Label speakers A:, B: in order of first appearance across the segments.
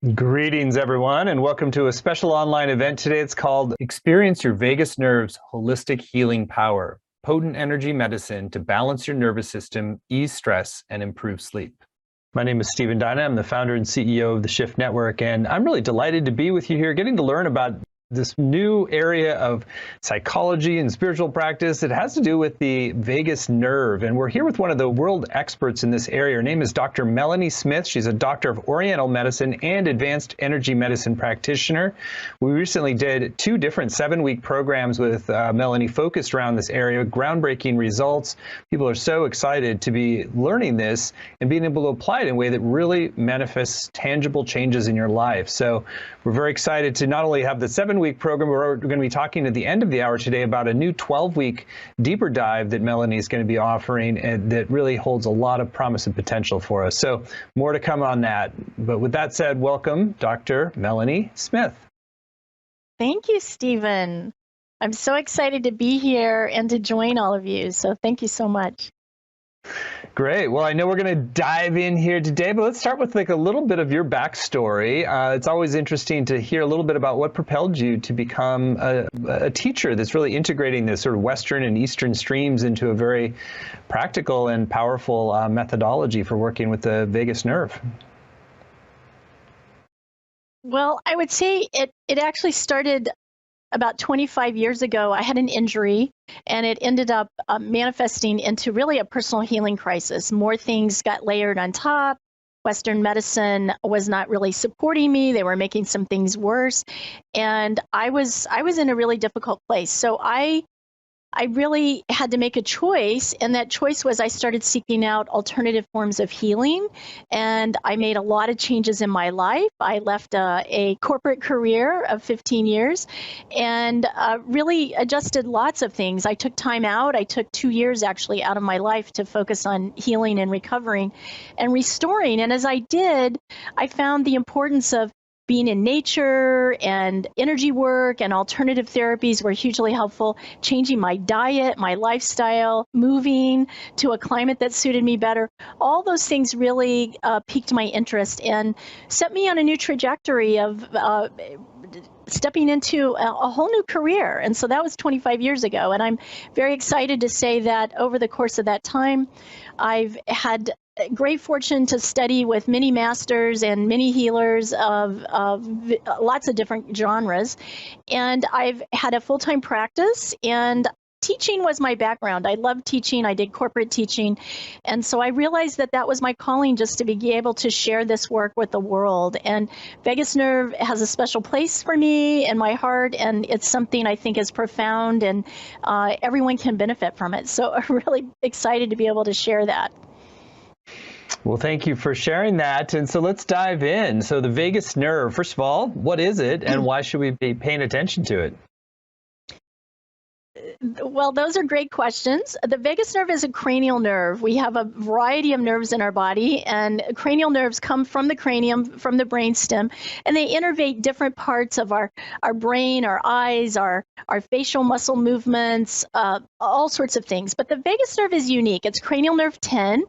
A: Greetings, everyone, and welcome to a special online event today. It's called Experience Your Vagus Nerve's Holistic Healing Power, Potent Energy Medicine to Balance Your Nervous System, Ease Stress, and Improve Sleep. My name is Stephen Dyna. I'm the founder and CEO of the Shift Network, and I'm really delighted to be with you here, getting to learn about this new area of psychology and spiritual practice. It has to do with the vagus nerve. And we're here with one of the world experts in this area. Her name is Dr. Melanie Smith. She's a doctor of Oriental medicine and advanced energy medicine practitioner. We recently did 2 different 7-week programs with Melanie focused around this area, groundbreaking results. People are so excited to be learning this and being able to apply it in a way that really manifests tangible changes in your life. So we're very excited to not only have the 7-week program, we're going to be talking at the end of the hour today about a new 12-week deeper dive that Melanie is going to be offering and that really holds a lot of promise and potential for us. So more to come on that. But with that said, welcome, Dr. Melanie Smith.
B: Thank you, Stephen. I'm so excited to be here and to join all of you. So thank you so much.
A: Great. Well, I know we're going to dive in here today, but let's start with a little bit of your backstory. It's always interesting to hear a little bit about what propelled you to become a teacher that's really integrating this sort of Western and Eastern streams into a very practical and powerful methodology for working with the vagus nerve.
B: Well, I would say it actually started about 25 years ago. I had an injury, and it ended up manifesting into really a personal healing crisis. More things got layered on top. Western medicine was not really supporting me. They were making some things worse, and I was in a really difficult place. So I really had to make a choice, and that choice was I started seeking out alternative forms of healing, and I made a lot of changes in my life. I left a corporate career of 15 years and really adjusted lots of things. I took time out. I took 2 years actually out of my life to focus on healing and recovering and restoring. And as I did, I found the importance of being in nature and energy work and alternative therapies were hugely helpful. Changing my diet, my lifestyle, moving to a climate that suited me better. All those things really piqued my interest and set me on a new trajectory of stepping into a whole new career. And so that was 25 years ago. And I'm very excited to say that over the course of that time, I've had great fortune to study with many masters and many healers of lots of different genres. And I've had a full-time practice, and teaching was my background. I loved teaching. I did corporate teaching. And so I realized that that was my calling, just to be able to share this work with the world. And vagus nerve has a special place for me in my heart, and it's something I think is profound, and everyone can benefit from it. So I'm really excited to be able to share that.
A: Well, thank you for sharing that. And so let's dive in. So the vagus nerve, first of all, what is it and why should we be paying attention to it?
B: Well, those are great questions. The vagus nerve is a cranial nerve. We have a variety of nerves in our body, and cranial nerves come from the cranium, from the brainstem, and they innervate different parts of our brain, our eyes, our facial muscle movements, all sorts of things. But the vagus nerve is unique. It's cranial nerve 10.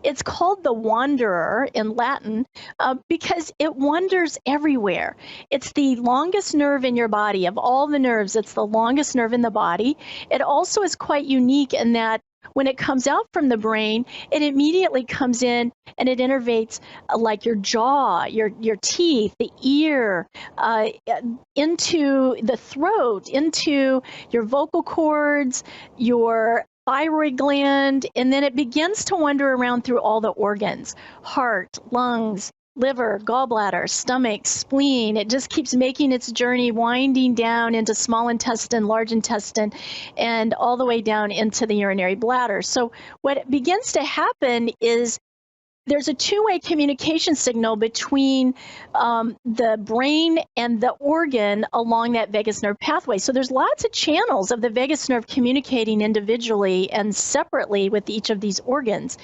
B: It's called the wanderer in Latin because it wanders everywhere. It's the longest nerve in your body. Of all the nerves, it's the longest nerve in the body. It also is quite unique in that when it comes out from the brain, it immediately comes in and it innervates like your jaw, your teeth, the ear, into the throat, into your vocal cords, your thyroid gland, and then it begins to wander around through all the organs: heart, lungs, liver, gallbladder, stomach, spleen. It just keeps making its journey, winding down into small intestine, large intestine, and all the way down into the urinary bladder. So what begins to happen is there's a two-way communication signal between the brain and the organ along that vagus nerve pathway. So there's lots of channels of the vagus nerve communicating individually and separately with each of these organs.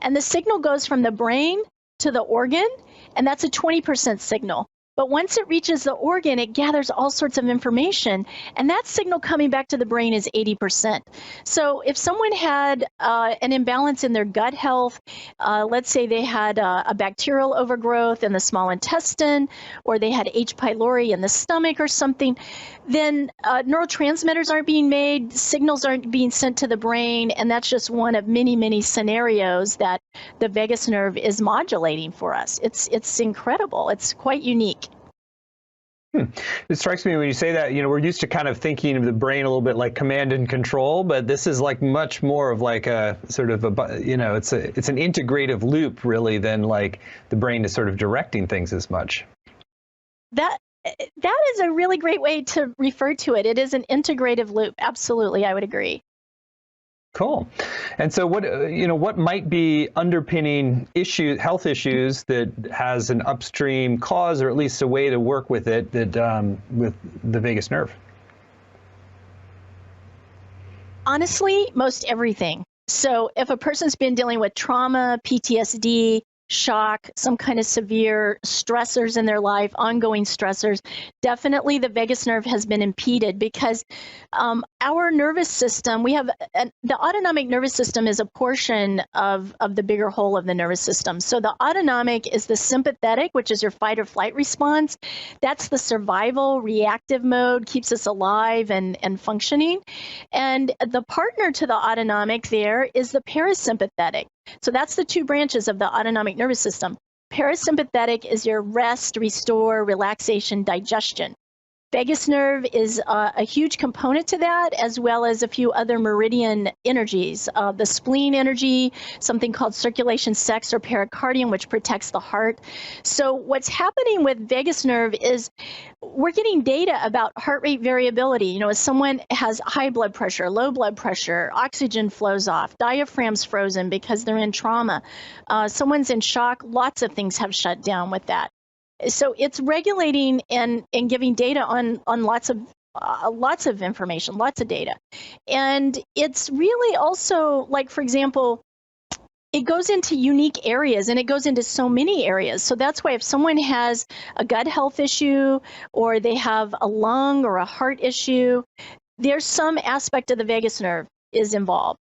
B: And the signal goes from the brain to the organ, and that's a 20% signal. But once it reaches the organ, it gathers all sorts of information. And that signal coming back to the brain is 80%. So if someone had an imbalance in their gut health, let's say they had a bacterial overgrowth in the small intestine, or they had H. pylori in the stomach or something, then neurotransmitters aren't being made, signals aren't being sent to the brain, and that's just one of many, many scenarios that the vagus nerve is modulating for us. It's incredible. It's quite unique.
A: It strikes me when you say that, we're used to kind of thinking of the brain a little bit like command and control, but this is like much more of like a sort of it's an integrative loop really than like the brain is sort of directing things as much.
B: That is a really great way to refer to it. It is an integrative loop. Absolutely, I would agree.
A: Cool. And so what might be underpinning health issues that has an upstream cause, or at least a way to work with it, that with the vagus nerve?
B: Honestly, most everything. So if a person's been dealing with trauma, PTSD, shock, some kind of severe stressors in their life, ongoing stressors, definitely the vagus nerve has been impeded, because our nervous system, the autonomic nervous system is a portion of the bigger whole of the nervous system. So the autonomic is the sympathetic, which is your fight or flight response. That's the survival reactive mode, keeps us alive and functioning. And the partner to the autonomic there is the parasympathetic. So that's the two branches of the autonomic nervous system. Parasympathetic is your rest, restore, relaxation, digestion. Vagus nerve is a huge component to that, as well as a few other meridian energies. The spleen energy, something called circulation sex or pericardium, which protects the heart. So what's happening with vagus nerve is we're getting data about heart rate variability. As someone has high blood pressure, low blood pressure, oxygen flows off, diaphragm's frozen because they're in trauma. Someone's in shock, lots of things have shut down with that. So it's regulating and giving data on lots of information, lots of data. And it's really also, like, for example, it goes into unique areas, and it goes into so many areas. So that's why if someone has a gut health issue, or they have a lung or a heart issue, there's some aspect of the vagus nerve is involved.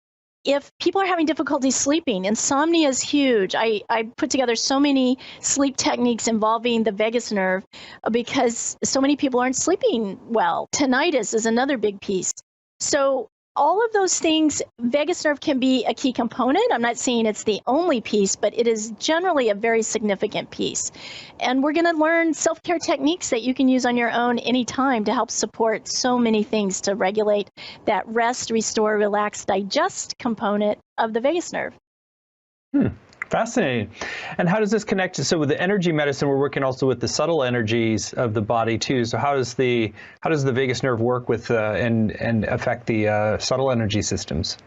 B: If people are having difficulty sleeping, insomnia is huge. I put together so many sleep techniques involving the vagus nerve because so many people aren't sleeping well. Tinnitus is another big piece. So all of those things, vagus nerve can be a key component. I'm not saying it's the only piece, but it is generally a very significant piece. And we're going to learn self-care techniques that you can use on your own anytime to help support so many things to regulate that rest, restore, relax, digest component of the vagus nerve.
A: Fascinating. And how does this connect? So with the energy medicine, we're working also with the subtle energies of the body too. So how does the vagus nerve work with and affect the subtle energy systems?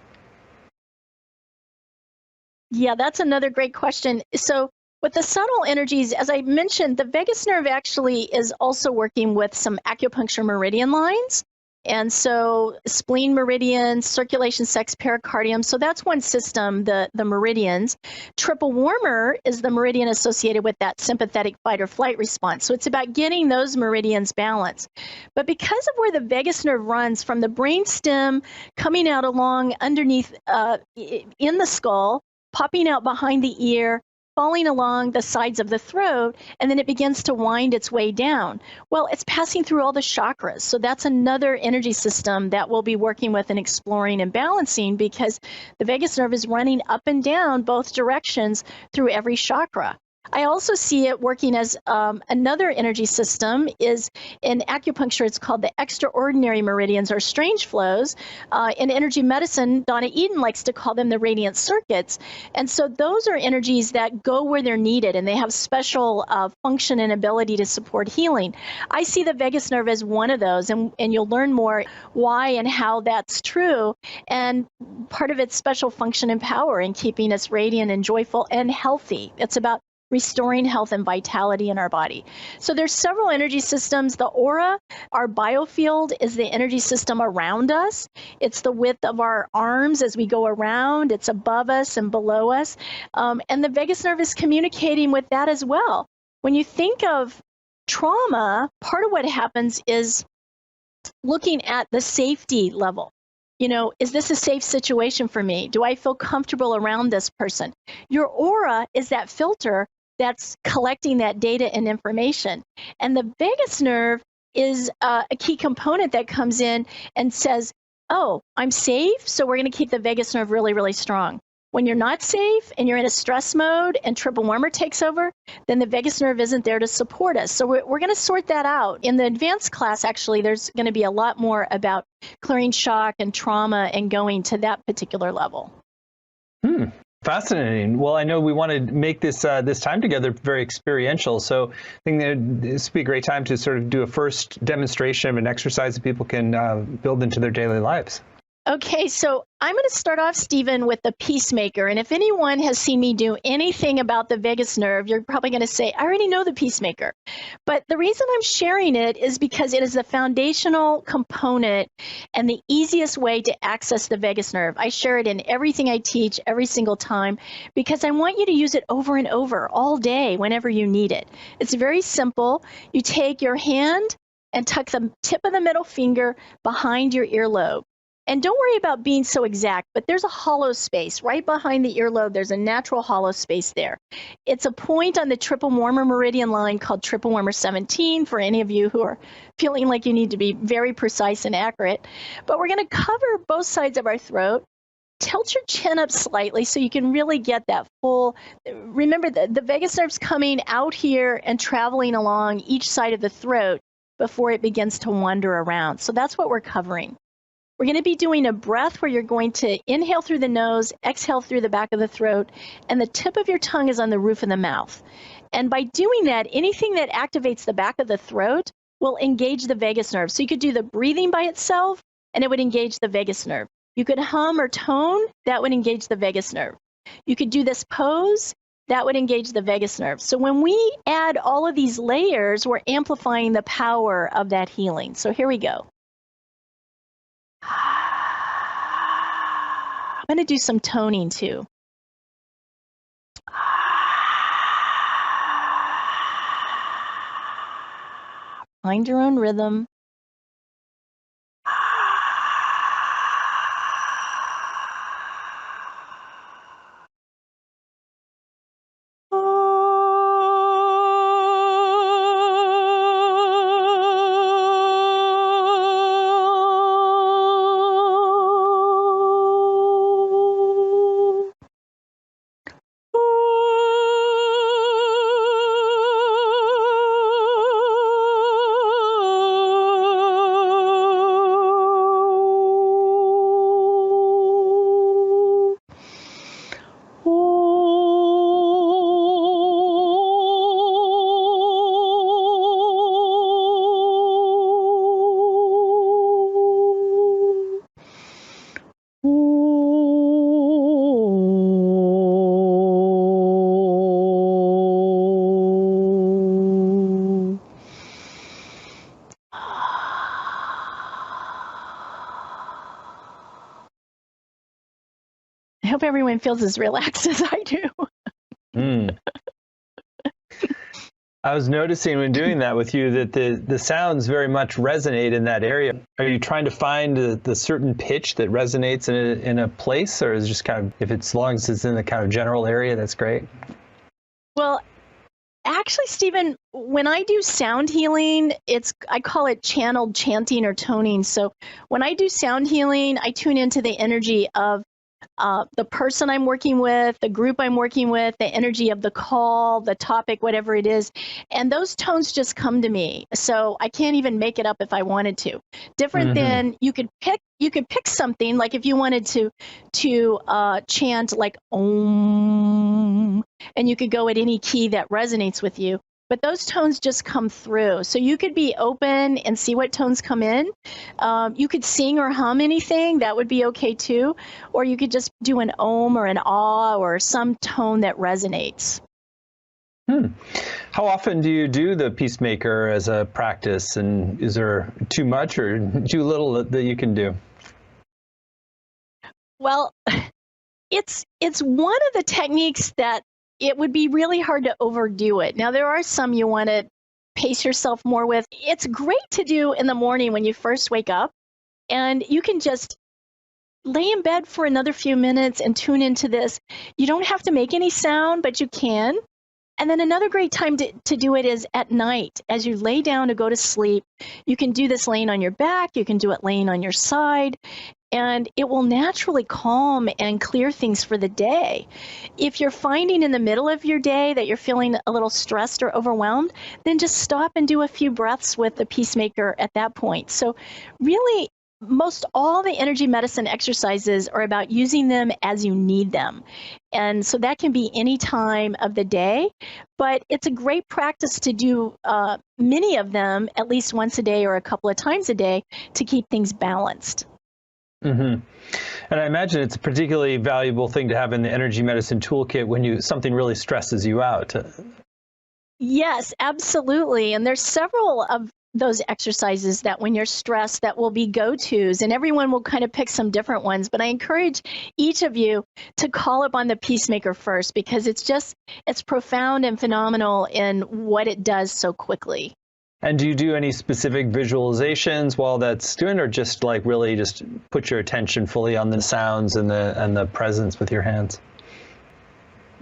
B: Yeah, that's another great question. So with the subtle energies, as I mentioned, the vagus nerve actually is also working with some acupuncture meridian lines. And so spleen meridian, circulation sex, pericardium. So that's one system, the meridians. Triple warmer is the meridian associated with that sympathetic fight or flight response. So it's about getting those meridians balanced. But because of where the vagus nerve runs from the brain stem, coming out along underneath in the skull, popping out behind the ear, falling along the sides of the throat, and then it begins to wind its way down. Well, it's passing through all the chakras. So that's another energy system that we'll be working with and exploring and balancing, because the vagus nerve is running up and down both directions through every chakra. I also see it working as another energy system is in acupuncture. It's called the extraordinary meridians or strange flows. In energy medicine, Donna Eden likes to call them the radiant circuits. And so those are energies that go where they're needed, and they have special function and ability to support healing. I see the vagus nerve as one of those, and you'll learn more why and how that's true. And part of its special function and power in keeping us radiant and joyful and healthy. It's about restoring health and vitality in our body. So there's several energy systems. The aura, our biofield, is the energy system around us. It's the width of our arms as we go around. It's above us and below us. And the vagus nerve is communicating with that as well. When you think of trauma, part of what happens is looking at the safety level. You know, is this a safe situation for me? Do I feel comfortable around this person? Your aura is that filter that's collecting that data and information. And the vagus nerve is a key component that comes in and says, oh, I'm safe, so we're going to keep the vagus nerve really, really strong. When you're not safe and you're in a stress mode and triple warmer takes over, then the vagus nerve isn't there to support us. So we're going to sort that out. In the advanced class, actually, there's going to be a lot more about clearing shock and trauma and going to that particular level.
A: Fascinating. Well, I know we want to make this this time together very experiential. So I think that this would be a great time to sort of do a first demonstration of an exercise that people can build into their daily lives.
B: Okay, so I'm going to start off, Stephen, with the Peacemaker. And if anyone has seen me do anything about the vagus nerve, you're probably going to say, I already know the Peacemaker. But the reason I'm sharing it is because it is the foundational component and the easiest way to access the vagus nerve. I share it in everything I teach every single time because I want you to use it over and over all day whenever you need it. It's very simple. You take your hand and tuck the tip of the middle finger behind your earlobe. And don't worry about being so exact, but there's a hollow space right behind the earlobe. There's a natural hollow space there. It's a point on the triple warmer meridian line called triple warmer 17 for any of you who are feeling like you need to be very precise and accurate. But we're going to cover both sides of our throat. Tilt your chin up slightly so you can really get that full. Remember, the vagus nerve's coming out here and traveling along each side of the throat before it begins to wander around. So that's what we're covering. We're going to be doing a breath where you're going to inhale through the nose, exhale through the back of the throat, and the tip of your tongue is on the roof of the mouth. And by doing that, anything that activates the back of the throat will engage the vagus nerve. So you could do the breathing by itself, and it would engage the vagus nerve. You could hum or tone, that would engage the vagus nerve. You could do this pose, that would engage the vagus nerve. So when we add all of these layers, we're amplifying the power of that healing. So here we go. I'm going to do some toning too. Find your own rhythm. I hope everyone feels as relaxed as I do.
A: I was noticing when doing that with you that the sounds very much resonate in that area. Are you trying to find the certain pitch that resonates in a place, or is it just kind of, if it's as long as it's in the kind of general area, that's great?
B: Well, actually, Stephen, when I do sound healing, I call it channeled chanting or toning. So when I do sound healing, I tune into the energy of the person I'm working with, the group I'm working with, the energy of the call, the topic, whatever it is. And those tones just come to me. So I can't even make it up if I wanted to. Different than you could pick something, like if you wanted to chant like Om, and you could go at any key that resonates with you. But those tones just come through. So you could be open and see what tones come in. You could sing or hum anything. That would be okay too. Or you could just do an Om or an Ah or some tone that resonates.
A: How often do you do the Peacemaker as a practice? And is there too much or too little that you can do?
B: Well, it's one of the techniques that it would be really hard to overdo it. Now, there are some you want to pace yourself more with. It's great to do in the morning when you first wake up, and you can just lay in bed for another few minutes and tune into this. You don't have to make any sound, but you can. And then another great time to do it is at night. As you lay down to go to sleep, you can do this laying on your back, you can do it laying on your side, and it will naturally calm and clear things for the day. If you're finding in the middle of your day that you're feeling a little stressed or overwhelmed, then just stop and do a few breaths with the Peacemaker at that point. So really, most all the energy medicine exercises are about using them as you need them. And so that can be any time of the day, but it's a great practice to do many of them at least once a day or a couple of times a day to keep things balanced.
A: Mm-hmm. And I imagine it's a particularly valuable thing to have in the energy medicine toolkit when something really stresses you out.
B: Yes, absolutely. And there's several of those exercises that when you're stressed that will be go-tos, and everyone will kind of pick some different ones, but I encourage each of you to call upon the Peacemaker first, because it's profound and phenomenal in what it does so quickly.
A: And do you do any specific visualizations while that's doing, or just like really just put your attention fully on the sounds and the presence with your hands?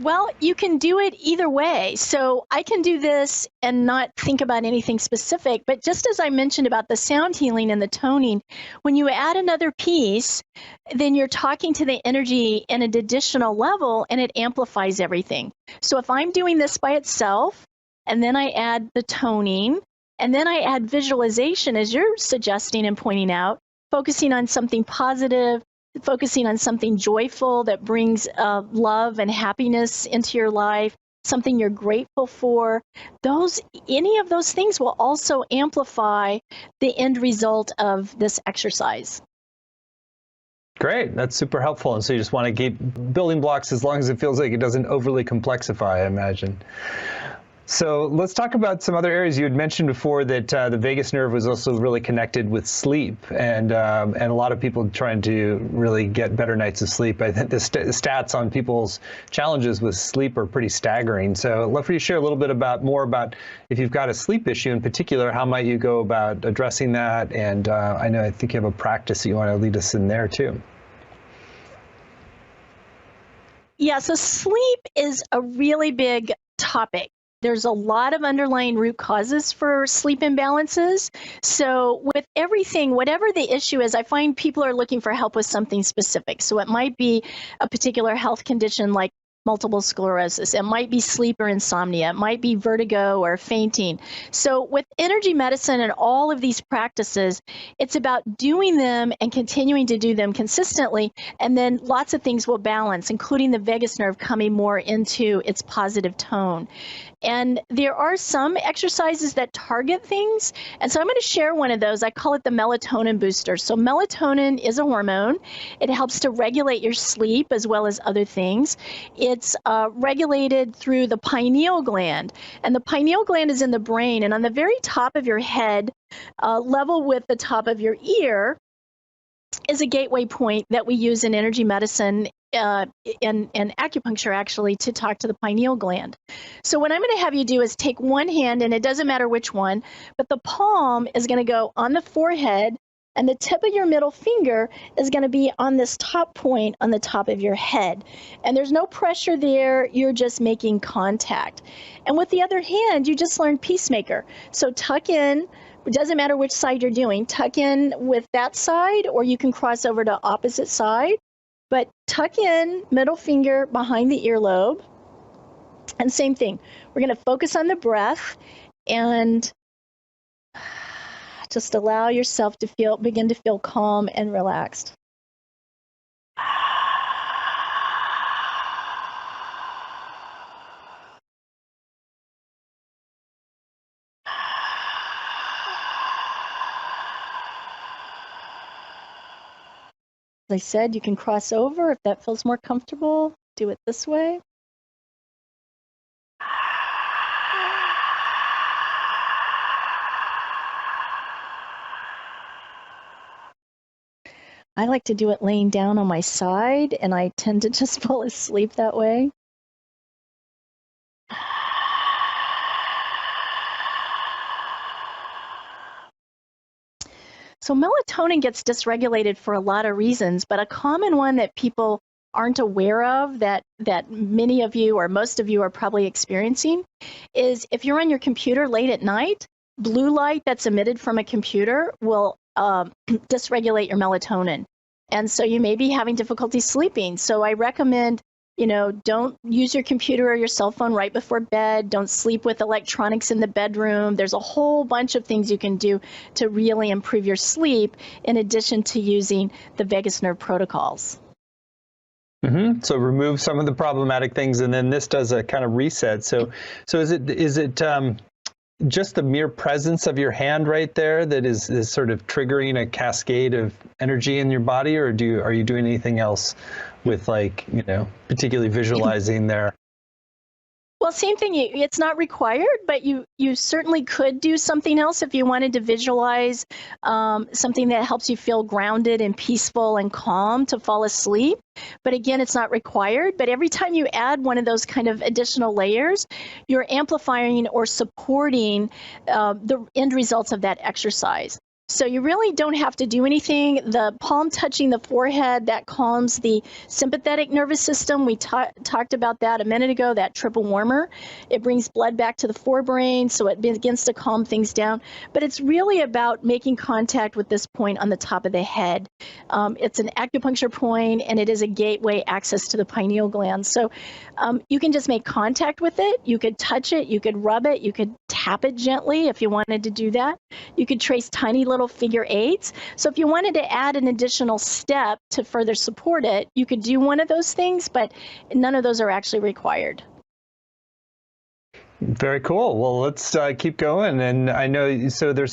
B: Well, you can do it either way. So I can do this and not think about anything specific, but just as I mentioned about the sound healing and the toning, when you add another piece, then you're talking to the energy in an additional level and it amplifies everything. So if I'm doing this by itself, and then I add the toning, and then I add visualization, as you're suggesting and pointing out, focusing on something positive, focusing on something joyful that brings love and happiness into your life, something you're grateful for, any of those things will also amplify the end result of this exercise.
A: Great, that's super helpful. And so you just want to keep building blocks as long as it feels like it doesn't overly complexify, I imagine. So let's talk about some other areas. You had mentioned before that the vagus nerve was also really connected with sleep, and a lot of people trying to really get better nights of sleep. I think the stats on people's challenges with sleep are pretty staggering. So I'd love for you to share a little bit more about if you've got a sleep issue in particular, how might you go about addressing that? And I think you have a practice that you want to lead us in there too.
B: Yeah, so sleep is a really big topic. There's a lot of underlying root causes for sleep imbalances. So with everything, whatever the issue is, I find people are looking for help with something specific. So it might be a particular health condition like multiple sclerosis. It might be sleep or insomnia. It might be vertigo or fainting. So with energy medicine and all of these practices, it's about doing them and continuing to do them consistently. And then lots of things will balance, including the vagus nerve coming more into its positive tone. And there are some exercises that target things. And so I'm going to share one of those. I call it the melatonin booster. So melatonin is a hormone. It helps to regulate your sleep as well as other things. It's regulated through the pineal gland. And the pineal gland is in the brain. And on the very top of your head, level with the top of your ear, is a gateway point that we use in energy medicine and acupuncture, actually, to talk to the pineal gland. So what I'm going to have you do is take one hand, and it doesn't matter which one, but the palm is going to go on the forehead, and the tip of your middle finger is going to be on this top point on the top of your head. And there's no pressure there. You're just making contact. And with the other hand, you just learned Peacemaker. So tuck in. It doesn't matter which side you're doing. Tuck in with that side, or you can cross over to opposite side. But tuck in, middle finger behind the earlobe. And same thing. We're going to focus on the breath and just allow yourself to begin to feel calm and relaxed. As I said, you can cross over if that feels more comfortable. Do it this way. I like to do it laying down on my side, and I tend to just fall asleep that way. So melatonin gets dysregulated for a lot of reasons, but a common one that people aren't aware of that many of you or most of you are probably experiencing is if you're on your computer late at night, blue light that's emitted from a computer will dysregulate your melatonin. And so you may be having difficulty sleeping. So I recommend, don't use your computer or your cell phone right before bed. Don't sleep with electronics in the bedroom. There's a whole bunch of things you can do to really improve your sleep in addition to using the vagus nerve protocols.
A: Mm-hmm. So remove some of the problematic things, and then this does a kind of reset. So is it just the mere presence of your hand right there that is sort of triggering a cascade of energy in your body, or are you doing anything else with, like, particularly visualizing there?
B: Well, same thing. It's not required, but you certainly could do something else if you wanted to visualize something that helps you feel grounded and peaceful and calm to fall asleep. But again, it's not required. But every time you add one of those kind of additional layers, you're amplifying or supporting the end results of that exercise. So you really don't have to do anything. The palm touching the forehead, that calms the sympathetic nervous system. We talked about that a minute ago, that triple warmer. It brings blood back to the forebrain, so it begins to calm things down. But it's really about making contact with this point on the top of the head. It's an acupuncture point, and it is a gateway access to the pineal gland. So you can just make contact with it. You could touch it. You could rub it. You could tap it gently if you wanted to do that. You could trace tiny little figure eights. So if you wanted to add an additional step to further support it, you could do one of those things, but none of those are actually required.
A: Very cool. Well, let's keep going. And I know, so you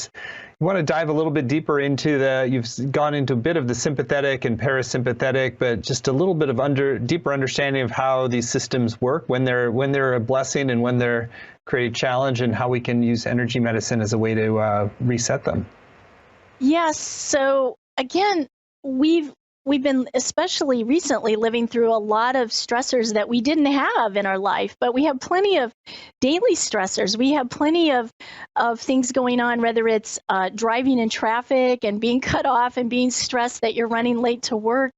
A: want to dive a little bit deeper into you've gone into a bit of the sympathetic and parasympathetic, but just a little bit of deeper understanding of how these systems work, when they're a blessing and when they're create a challenge, and how we can use energy medicine as a way to reset them.
B: Yes. So again, we've been especially recently living through a lot of stressors that we didn't have in our life, but we have plenty of daily stressors. We have plenty of things going on, whether it's driving in traffic and being cut off and being stressed that you're running late to work,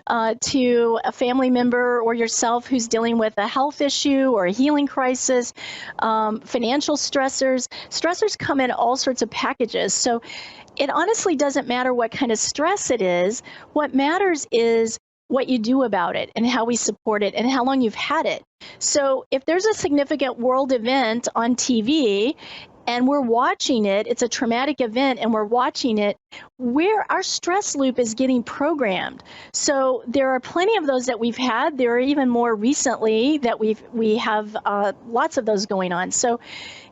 B: to a family member or yourself who's dealing with a health issue or a healing crisis, financial stressors. Stressors come in all sorts of packages. So it honestly doesn't matter what kind of stress it is. What matters is what you do about it and how we support it and how long you've had it. So if there's a significant world event on TV and we're watching it, it's a traumatic event and we're watching it, where our stress loop is getting programmed. So there are plenty of those that we've had. There are even more recently that we have lots of those going on. So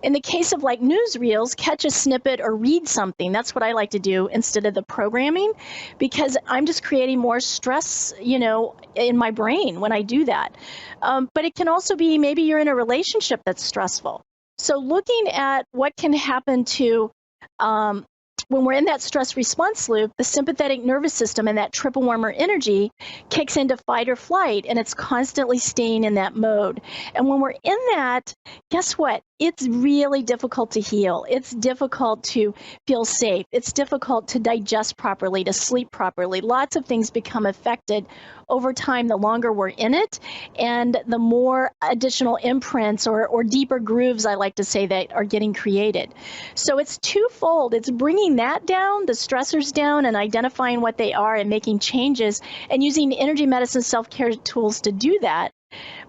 B: in the case of like newsreels, catch a snippet or read something. That's what I like to do instead of the programming, because I'm just creating more stress, in my brain when I do that. But it can also be maybe you're in a relationship that's stressful. So looking at what can happen to when we're in that stress response loop, the sympathetic nervous system and that triple warmer energy kicks into fight or flight, and it's constantly staying in that mode. And when we're in that, guess what? It's really difficult to heal. It's difficult to feel safe. It's difficult to digest properly, to sleep properly. Lots of things become affected over time the longer we're in it, and the more additional imprints or deeper grooves, I like to say, that are getting created. So it's twofold. It's bringing that down, the stressors down, and identifying what they are and making changes and using energy medicine self-care tools to do that.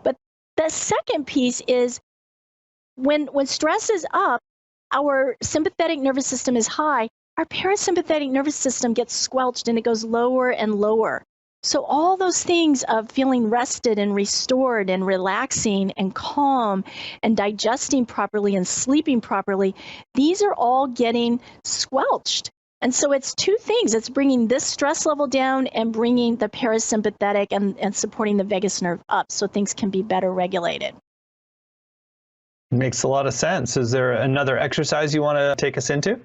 B: But the second piece is when stress is up, our sympathetic nervous system is high, our parasympathetic nervous system gets squelched and it goes lower and lower. So all those things of feeling rested and restored and relaxing and calm and digesting properly and sleeping properly, these are all getting squelched. And so it's two things. It's bringing this stress level down and bringing the parasympathetic and supporting the vagus nerve up so things can be better regulated.
A: Makes a lot of sense. Is there another exercise you want to take us into?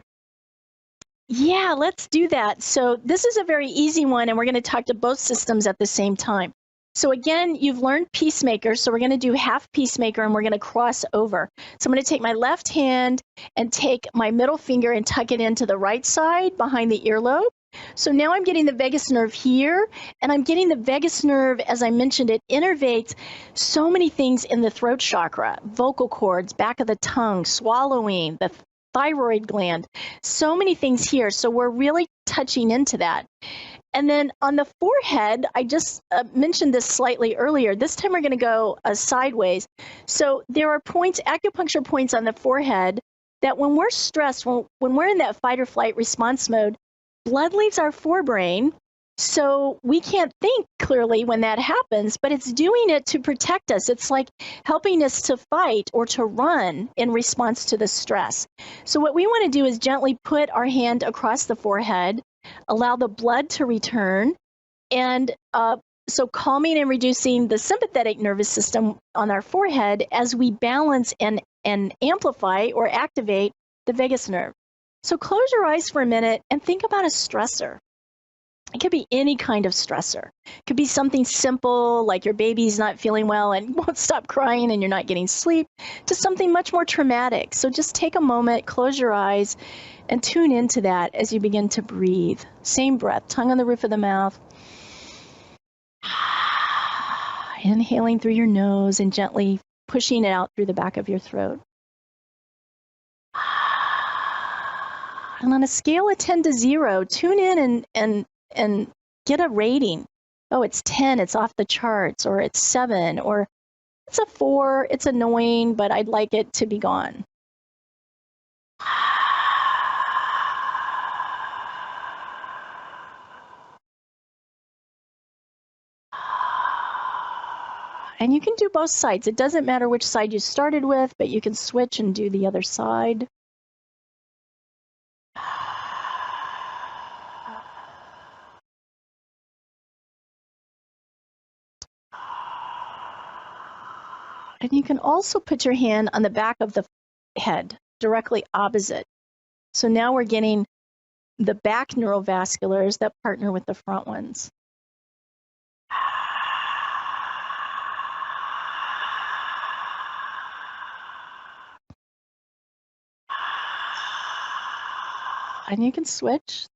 B: Yeah, let's do that. So this is a very easy one, and we're going to talk to both systems at the same time. So again, you've learned Peacemaker, so we're going to do half Peacemaker and we're going to cross over. So I'm going to take my left hand and take my middle finger and tuck it into the right side behind the earlobe. So now I'm getting the vagus nerve here, and I'm getting the vagus nerve, as I mentioned, it innervates so many things in the throat chakra, vocal cords, back of the tongue, swallowing, the thyroid gland, so many things here. So we're really touching into that. And then on the forehead, I just mentioned this slightly earlier. This time we're going to go sideways. So there are points, acupuncture points on the forehead that when we're stressed, when we're in that fight or flight response mode, blood leaves our forebrain. So we can't think clearly when that happens, but it's doing it to protect us. It's like helping us to fight or to run in response to the stress. So what we want to do is gently put our hand across the forehead, allow the blood to return, and so calming and reducing the sympathetic nervous system on our forehead as we balance and amplify or activate the vagus nerve. So close your eyes for a minute and think about a stressor. It could be any kind of stressor. It could be something simple like your baby's not feeling well and won't stop crying and you're not getting sleep, to something much more traumatic. So just take a moment, close your eyes, and tune into that as you begin to breathe. Same breath, tongue on the roof of the mouth. Inhaling through your nose and gently pushing it out through the back of your throat. And on a scale of 10 to 0, tune in and get a rating. Oh, it's 10, it's off the charts, or it's 7, or it's a 4, it's annoying, but I'd like it to be gone. And you can do both sides. It doesn't matter which side you started with, but you can switch and do the other side. And you can also put your hand on the back of the head, directly opposite. So now we're getting the back neurovasculars that partner with the front ones. And you can switch.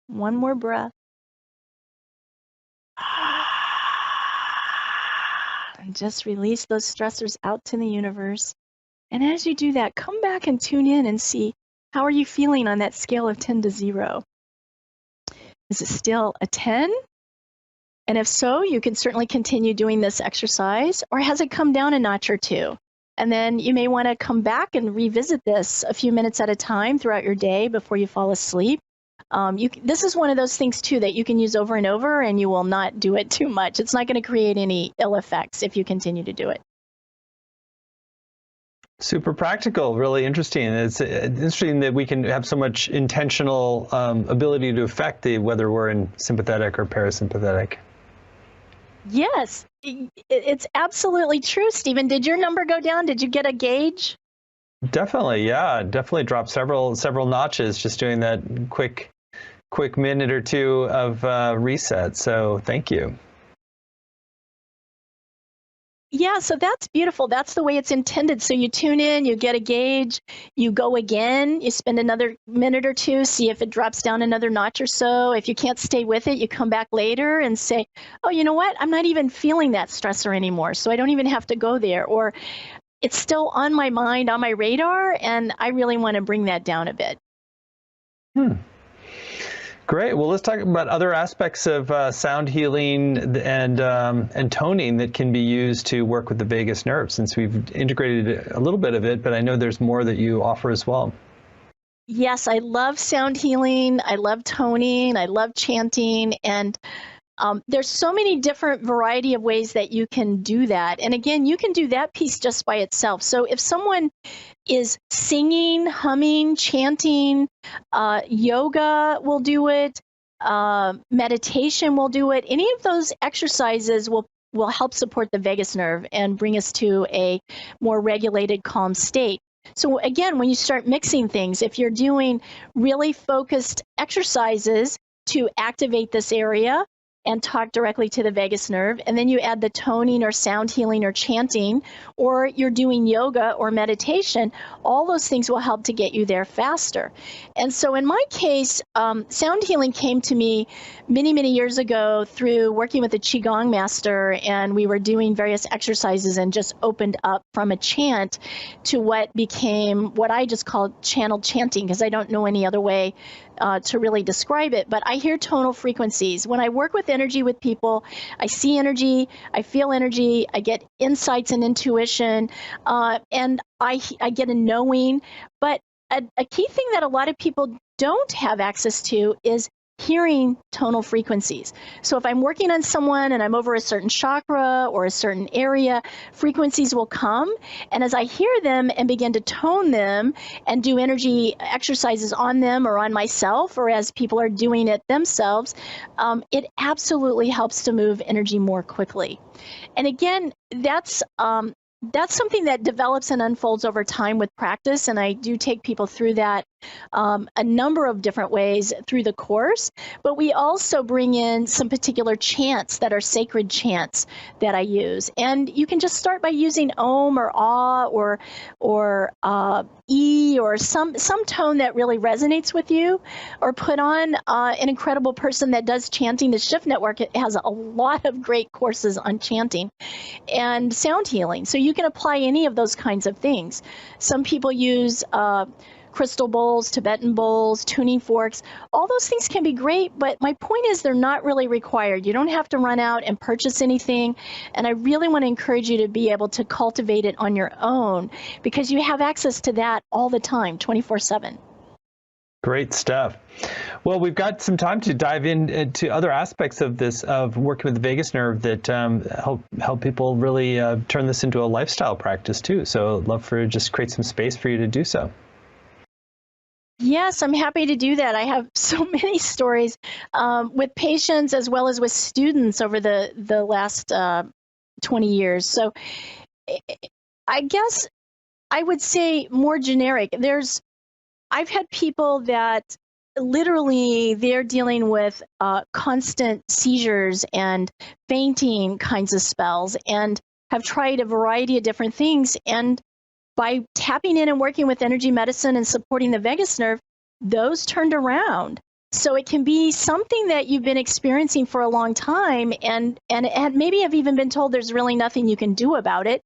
B: One more breath. And just release those stressors out to the universe. And as you do that, come back and tune in and see, how are you feeling on that scale of 10 to 0? Is it still a 10? And if so, you can certainly continue doing this exercise, or has it come down a notch or two? And then you may want to come back and revisit this a few minutes at a time throughout your day before you fall asleep. This is one of those things, too, that you can use over and over, and you will not do it too much. It's not going to create any ill effects if you continue to do it.
A: Super practical, really interesting. It's interesting that we can have so much intentional ability to affect whether we're in sympathetic or parasympathetic.
B: Yes, it's absolutely true, Stephen. Did your number go down? Did you get a gauge?
A: Definitely, yeah. Definitely dropped several notches just doing that quick minute or two of reset. So thank you.
B: Yeah, so that's beautiful. That's the way it's intended. So you tune in, you get a gauge, you go again, you spend another minute or two, see if it drops down another notch or so. If you can't stay with it, you come back later and say, oh, you know what? I'm not even feeling that stressor anymore, so I don't even have to go there. Or it's still on my mind, on my radar, and I really want to bring that down a bit.
A: Great. Well, let's talk about other aspects of sound healing and toning that can be used to work with the vagus nerve, since we've integrated a little bit of it, but I know there's more that you offer as well.
B: Yes, I love sound healing. I love toning. I love chanting. And there's so many different variety of ways that you can do that. And again, you can do that piece just by itself. So if someone is singing, humming, chanting, yoga will do it, meditation will do it. Any of those exercises will help support the vagus nerve and bring us to a more regulated, calm state. So again, when you start mixing things, if you're doing really focused exercises to activate this area and talk directly to the vagus nerve, and then you add the toning or sound healing or chanting, or you're doing yoga or meditation, all those things will help to get you there faster. And so in my case, sound healing came to me many, many years ago through working with a Qigong master, and we were doing various exercises and just opened up from a chant to what became what I just call channeled chanting, because I don't know any other way to really describe it, but I hear tonal frequencies. When I work with energy with people, I see energy, I feel energy, I get insights and intuition, and I get a knowing. But a key thing that a lot of people don't have access to is hearing tonal frequencies. So if I'm working on someone and I'm over a certain chakra or a certain area, frequencies will come. And as I hear them and begin to tone them and do energy exercises on them or on myself, or as people are doing it themselves, it absolutely helps to move energy more quickly. And again, that's something that develops and unfolds over time with practice, and I do take people through that a number of different ways through the course. But we also bring in some particular chants that are sacred chants that I use, and you can just start by using Om or Ah or E or some tone that really resonates with you, or put on an incredible person that does chanting. The Shift Network has a lot of great courses on chanting and sound healing, so you can apply any of those kinds of things. Some people use crystal bowls, Tibetan bowls, tuning forks. All those things can be great, but my point is they're not really required. You don't have to run out and purchase anything, and I really want to encourage you to be able to cultivate it on your own, because you have access to that all the time, 24/7.
A: Great stuff. Well, we've got some time to dive into other aspects of this, of working with the vagus nerve, that help people really turn this into a lifestyle practice too. So I'd love for just create some space for you to do so.
B: Yes, I'm happy to do that. I have so many stories with patients as well as with students over the last 20 years. So I guess I would say more generic. I've had people that literally they're dealing with constant seizures and fainting kinds of spells, and have tried a variety of different things. And by tapping in and working with energy medicine and supporting the vagus nerve, those turned around. So it can be something that you've been experiencing for a long time, and maybe have even been told there's really nothing you can do about it.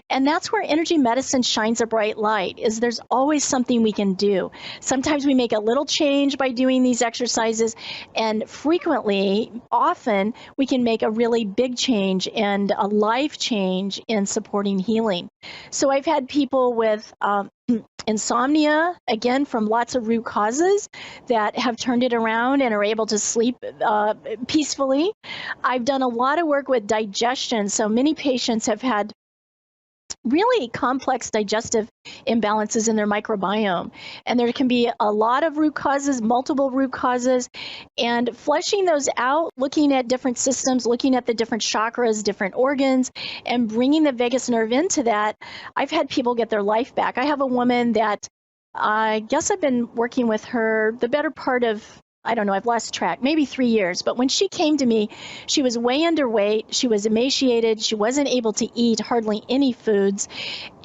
B: And that's where energy medicine shines a bright light, is there's always something we can do. Sometimes we make a little change by doing these exercises, and often we can make a really big change and a life change in supporting healing. So I've had people with insomnia, again, from lots of root causes, that have turned it around and are able to sleep peacefully. I've done a lot of work with digestion. So many patients have had really complex digestive imbalances in their microbiome. And there can be a lot of root causes, multiple root causes, and fleshing those out, looking at different systems, looking at the different chakras, different organs, and bringing the vagus nerve into that. I've had people get their life back. I have a woman that I guess I've been working with her the better part of, I don't know, I've lost track, maybe 3 years. But when she came to me, she was way underweight. She was emaciated. She wasn't able to eat hardly any foods.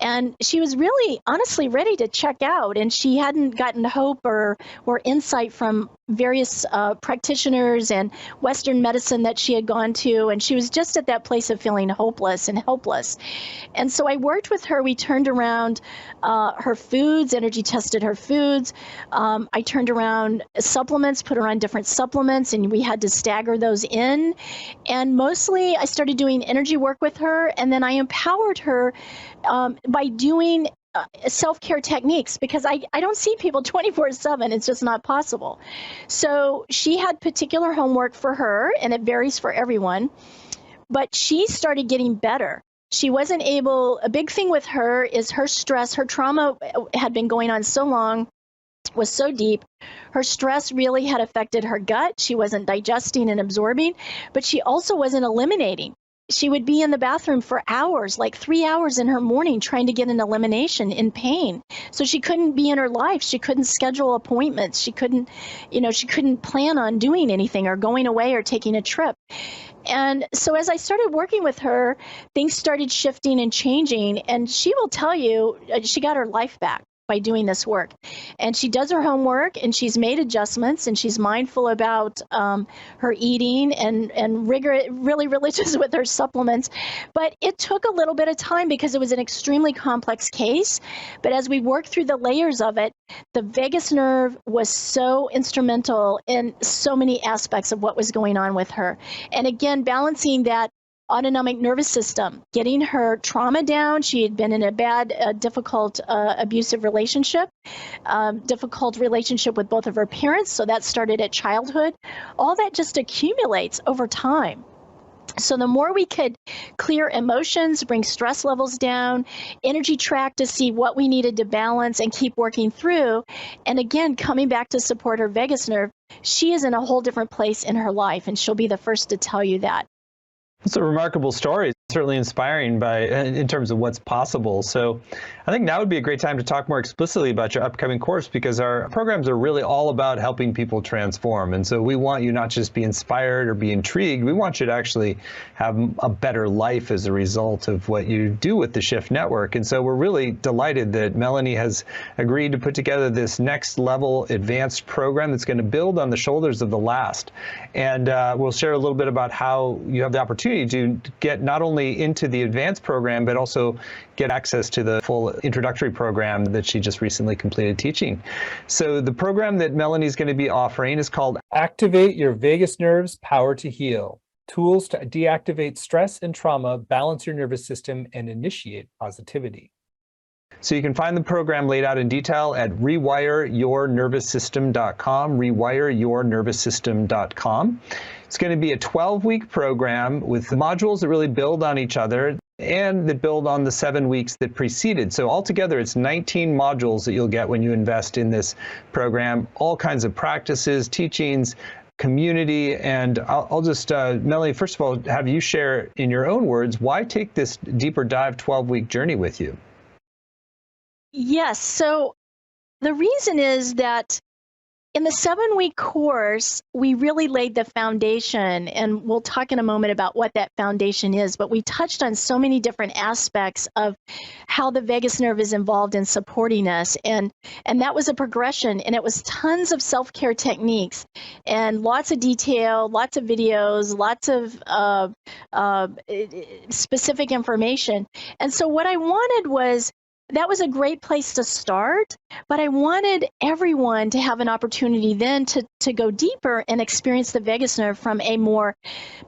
B: And she was really, honestly, ready to check out. And she hadn't gotten hope or insight from various practitioners and Western medicine that she had gone to. And she was just at that place of feeling hopeless and helpless. And so I worked with her. We turned around her foods, energy tested her foods. I turned around supplements, put her on different supplements, and we had to stagger those in. And mostly I started doing energy work with her, and then I empowered her by doing self-care techniques, because I don't see people 24/7. It's just not possible. So she had particular homework for her, and it varies for everyone, but she started getting better. She wasn't able, a big thing with her is her stress, her trauma had been going on so long, was so deep. Her stress really had affected her gut. She wasn't digesting and absorbing, but she also wasn't eliminating. she would be in the bathroom for hours, like 3 hours in her morning, trying to get an elimination in pain. So she couldn't be in her life. She couldn't schedule appointments. She couldn't plan on doing anything or going away or taking a trip. And so as I started working with her, things started shifting and changing. And she will tell you, she got her life back by doing this work. And she does her homework, and she's made adjustments, and she's mindful about her eating and really religious with her supplements. But it took a little bit of time because it was an extremely complex case. But as we worked through the layers of it, the vagus nerve was so instrumental in so many aspects of what was going on with her. And again, balancing that autonomic nervous system, getting her trauma down. She had been in a bad, difficult, abusive relationship, difficult relationship with both of her parents. So that started at childhood. All that just accumulates over time. So the more we could clear emotions, bring stress levels down, energy track to see what we needed to balance and keep working through. And again, coming back to support her vagus nerve, she is in a whole different place in her life. And she'll be the first to tell you that.
A: It's a remarkable story, certainly inspiring in terms of what's possible. So I think now would be a great time to talk more explicitly about your upcoming course, because our programs are really all about helping people transform. And so we want you not just be inspired or be intrigued, we want you to actually have a better life as a result of what you do with the Shift Network. And so we're really delighted that Melanie has agreed to put together this next level advanced program that's going to build on the shoulders of the last. And we'll share a little bit about how you have the opportunity to get not only into the advanced program, but also get access to the full introductory program that she just recently completed teaching. So the program that Melanie's going to be offering is called Activate Your Vagus Nerve's Power to Heal: Tools to Deactivate Stress and Trauma, Balance Your Nervous System, and Initiate Positivity. So you can find the program laid out in detail at rewireyournervoussystem.com, rewireyournervoussystem.com. It's going to be a 12-week program with modules that really build on each other and that build on the 7 weeks that preceded. So altogether, it's 19 modules that you'll get when you invest in this program, all kinds of practices, teachings, community. And I'll just, Melanie, first of all, have you share in your own words, why take this deeper dive 12-week journey with you?
B: Yes. So the reason is that in the 7-week course, we really laid the foundation, and we'll talk in a moment about what that foundation is, but we touched on so many different aspects of how the vagus nerve is involved in supporting us. And that was a progression, and it was tons of self-care techniques and lots of detail, lots of videos, lots of specific information. And so what I wanted was, that was a great place to start, but I wanted everyone to have an opportunity then to go deeper and experience the vagus nerve from a more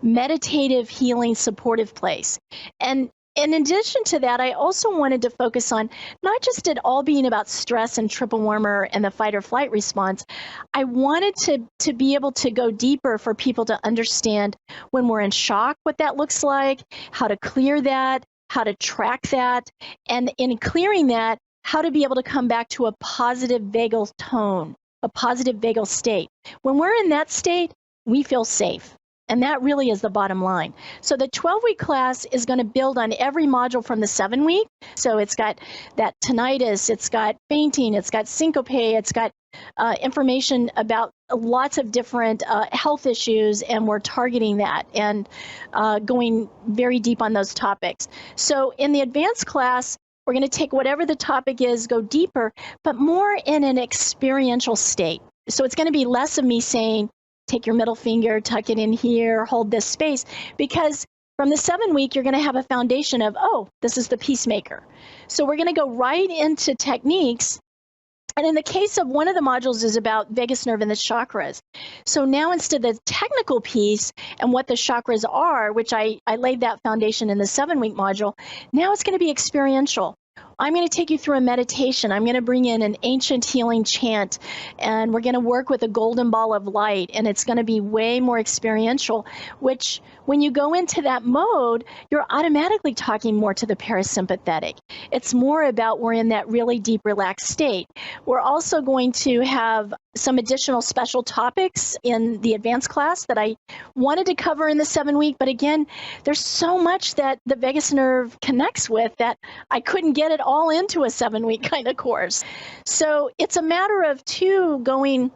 B: meditative, healing, supportive place. And in addition to that, I also wanted to focus on not just it all being about stress and triple warmer and the fight or flight response. I wanted to be able to go deeper for people to understand when we're in shock, what that looks like, how to clear that, how to track that, and in clearing that, how to be able to come back to a positive vagal tone, a positive vagal state. When we're in that state, we feel safe. And that really is the bottom line. So the 12-week class is going to build on every module from the 7-week. So it's got that tinnitus, it's got fainting, it's got syncope, it's got information about lots of different health issues, and we're targeting that and going very deep on those topics. So in the advanced class, we're going to take whatever the topic is, go deeper, but more in an experiential state. So it's going to be less of me saying, take your middle finger, tuck it in here, hold this space, because from the 7-week, you're going to have a foundation of, oh, this is the Peacemaker. So we're going to go right into techniques. And in the case of one of the modules is about vagus nerve and the chakras. So now instead of the technical piece and what the chakras are, which I laid that foundation in the 7-week module, now it's going to be experiential. I'm going to take you through a meditation. I'm going to bring in an ancient healing chant, and we're going to work with a golden ball of light, and it's going to be way more experiential, which when you go into that mode, you're automatically talking more to the parasympathetic. It's more about we're in that really deep, relaxed state. We're also going to have some additional special topics in the advanced class that I wanted to cover in the 7-week. But again, there's so much that the vagus nerve connects with that I couldn't get it all into a 7-week kind of course. So it's a matter of going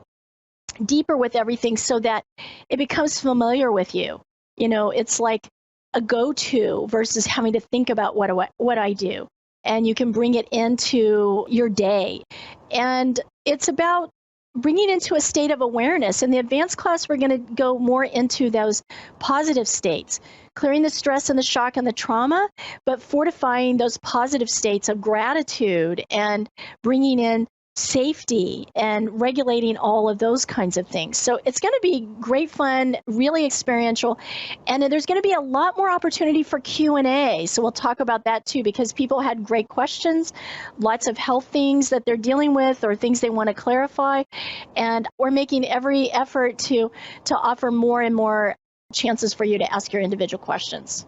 B: deeper with everything so that it becomes familiar with you. It's like a go-to versus having to think about what I do. And you can bring it into your day. And it's about bringing into a state of awareness. In the advanced class, we're going to go more into those positive states, clearing the stress and the shock and the trauma, but fortifying those positive states of gratitude and bringing in safety and regulating all of those kinds of things. So it's going to be great fun, really experiential, and there's going to be a lot more opportunity for Q&A. So we'll talk about that too, because people had great questions, lots of health things that they're dealing with or things they want to clarify, and we're making every effort to offer more and more chances for you to ask your individual questions.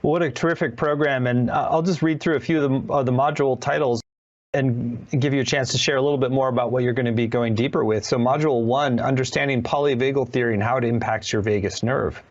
A: What a terrific program, and I'll just read through a few of the module titles and give you a chance to share a little bit more about what you're going to be going deeper with. So Module 1, Understanding Polyvagal Theory and How It Impacts Your Vagus Nerve.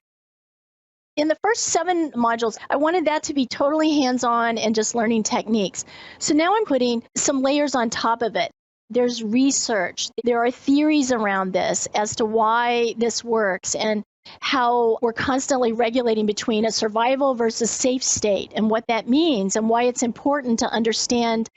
B: In the first 7 modules, I wanted that to be totally hands-on and just learning techniques. So now I'm putting some layers on top of it. There's research. There are theories around this as to why this works and how we're constantly regulating between a survival versus safe state and what that means and why it's important to understand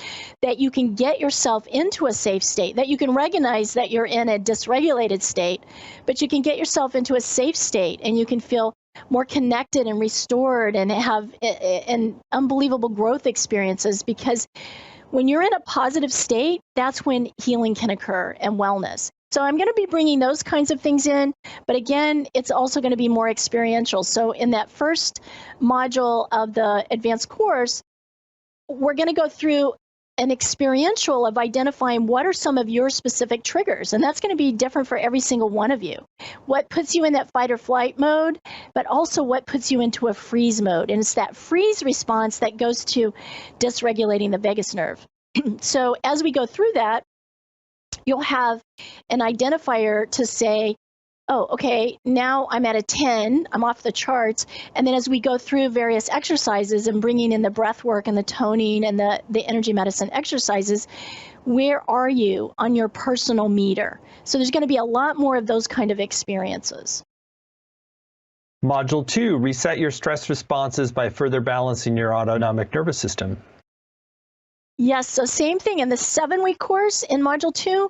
B: that you can get yourself into a safe state, that you can recognize that you're in a dysregulated state, but you can get yourself into a safe state and you can feel more connected and restored and have an unbelievable growth experiences, because when you're in a positive state, that's when healing can occur and wellness. So I'm going to be bringing those kinds of things in, but again, it's also going to be more experiential. So in that first module of the advanced course, we're going to go through an experiential of identifying what are some of your specific triggers, and that's going to be different for every single one of you. What puts you in that fight or flight mode, but also what puts you into a freeze mode, and it's that freeze response that goes to dysregulating the vagus nerve. So as we go through that, you'll have an identifier to say, oh, okay, now I'm at a 10, I'm off the charts. And then as we go through various exercises and bringing in the breath work and the toning and the energy medicine exercises, where are you on your personal meter? So there's going to be a lot more of those kind of experiences.
A: Module 2, Reset Your Stress Responses by Further Balancing Your Autonomic Nervous System.
B: Yes, so same thing. In the 7-week course in Module 2,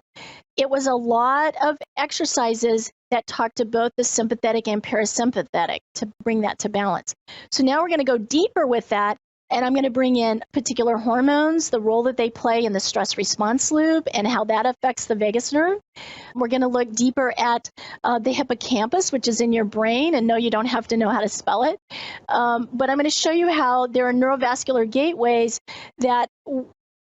B: it was a lot of exercises that talk to both the sympathetic and parasympathetic to bring that to balance. So now we're going to go deeper with that, and I'm going to bring in particular hormones, the role that they play in the stress response loop, and how that affects the vagus nerve. We're going to look deeper at the hippocampus, which is in your brain, and no, you don't have to know how to spell it. But I'm going to show you how there are neurovascular gateways that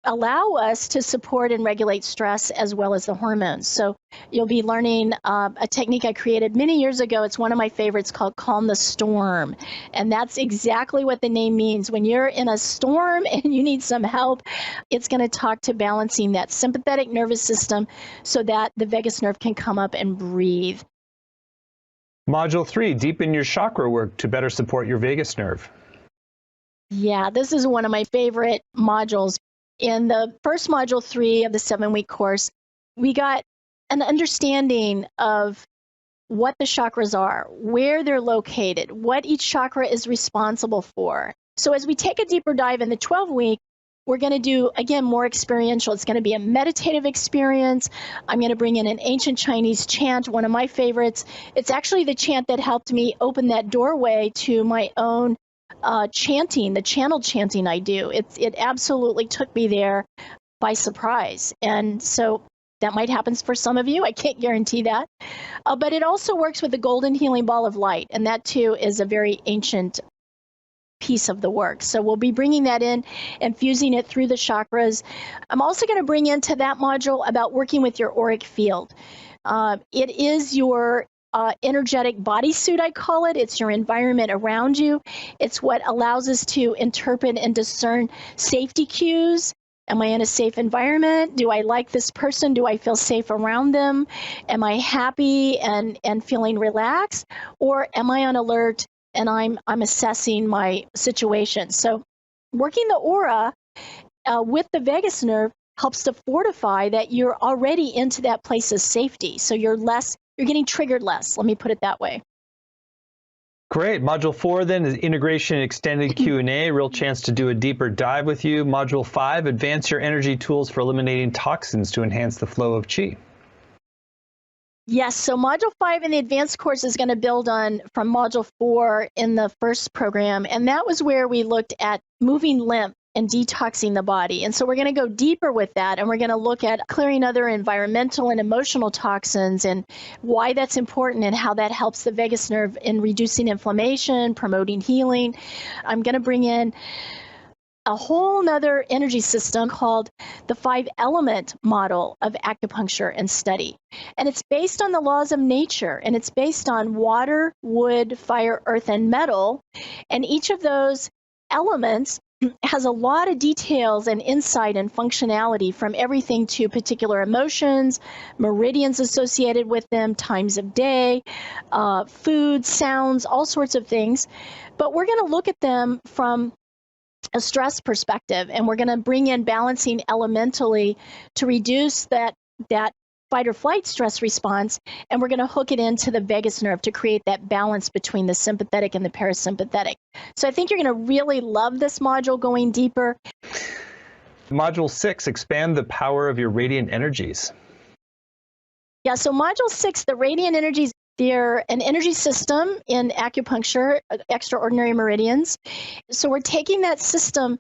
B: allow us to support and regulate stress as well as the hormones. So you'll be learning a technique I created many years ago. It's one of my favorites, called Calm the Storm. And that's exactly what the name means. When you're in a storm and you need some help, it's going to talk to balancing that sympathetic nervous system so that the vagus nerve can come up and breathe.
A: Module 3, Deepen Your Chakra Work to Better Support Your Vagus Nerve.
B: Yeah, this is one of my favorite modules. In the first module 3 of the 7-week course, we got an understanding of what the chakras are, where they're located, what each chakra is responsible for. So as we take a deeper dive in the 12-week, we're going to do, again, more experiential. It's going to be a meditative experience. I'm going to bring in an ancient Chinese chant, one of my favorites. It's actually the chant that helped me open that doorway to my own chanting, the channel chanting I do. It absolutely took me there by surprise. And so that might happen for some of you. I can't guarantee that. But it also works with the golden healing ball of light. And that too is a very ancient piece of the work. So we'll be bringing that in and fusing it through the chakras. I'm also going to bring into that module about working with your auric field. It is your energetic bodysuit, I call it. It's your environment around you. It's what allows us to interpret and discern safety cues Am I in a safe environment? Do I like this person? Do I feel safe around them? Am I happy and feeling relaxed? Or am I on alert and I'm assessing my situation? So working the aura with the vagus nerve helps to fortify that you're already into that place of safety. So you're getting triggered less. Let me put it that way.
A: Great. Module 4 then is integration and extended Q&A, real chance to do a deeper dive with you. Module 5, advance your energy tools for eliminating toxins to enhance the flow of qi.
B: Yes, so Module 5 in the advanced course is going to build on from Module 4 in the first program, and that was where we looked at moving lymph and detoxing the body. And so we're going to go deeper with that, and we're going to look at clearing other environmental and emotional toxins and why that's important and how that helps the vagus nerve in reducing inflammation, promoting healing. I'm going to bring in a whole nother energy system called the 5-element model of acupuncture and study. And it's based on the laws of nature, and it's based on water, wood, fire, earth, and metal. And each of those elements has a lot of details and insight and functionality, from everything to particular emotions, meridians associated with them, times of day, food, sounds, all sorts of things. But we're going to look at them from a stress perspective, and we're going to bring in balancing elementally to reduce that fight or flight stress response, and we're going to hook it into the vagus nerve to create that balance between the sympathetic and the parasympathetic. So I think you're going to really love this module going deeper.
A: Module 6, expand the power of your radiant energies.
B: Yeah, so Module 6, the radiant energies, they're an energy system in acupuncture, extraordinary meridians. So we're taking that system,